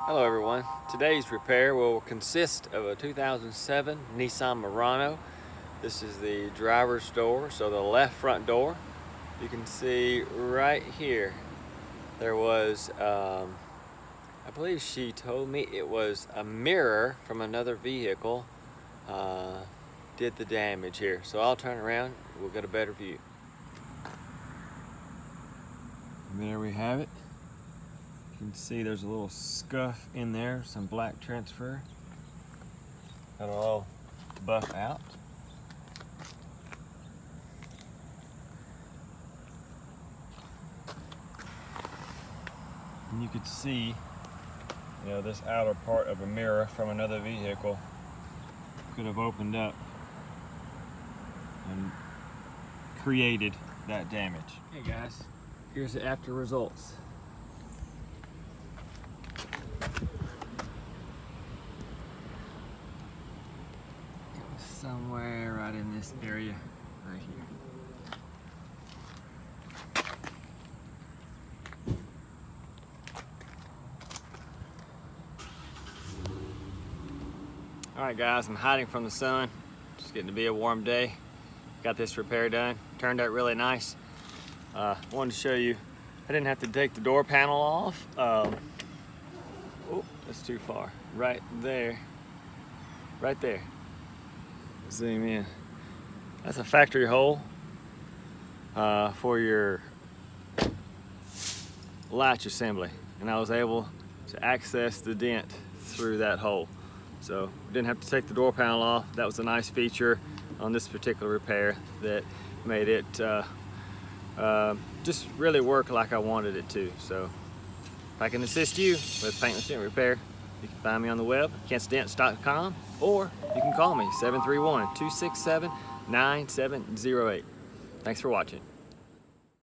Hello everyone. Today's repair will consist of a 2007 Nissan Murano. This is the driver's door, so the left front door. You can see right here there was, I believe she told me it was a mirror from another vehicle did the damage here. So I'll turn around, we'll get a better view. And there we have it. You can see there's a little scuff in there, some black transfer. That'll all buff out. And you could see, this outer part of a mirror from another vehicle could have opened up and created that damage. Hey guys, here's the after results. Somewhere right in this area right here. Alright guys, I'm hiding from the sun. It's getting to be a warm day. Got this repair done. Turned out really nice. Wanted to show you, I didn't have to take the door panel off. Oh, that's too far. Right there. Right there. Zoom in. That's a factory hole for your latch assembly, and I was able to access the dent through that hole. So didn't have to take the door panel off. That was a nice feature on this particular repair that made it just really work like I wanted it to. So if I can assist you with paintless dent repair, you can find me on the web, kentsdents.com, or you can call me 731-267-9708. Thanks for watching.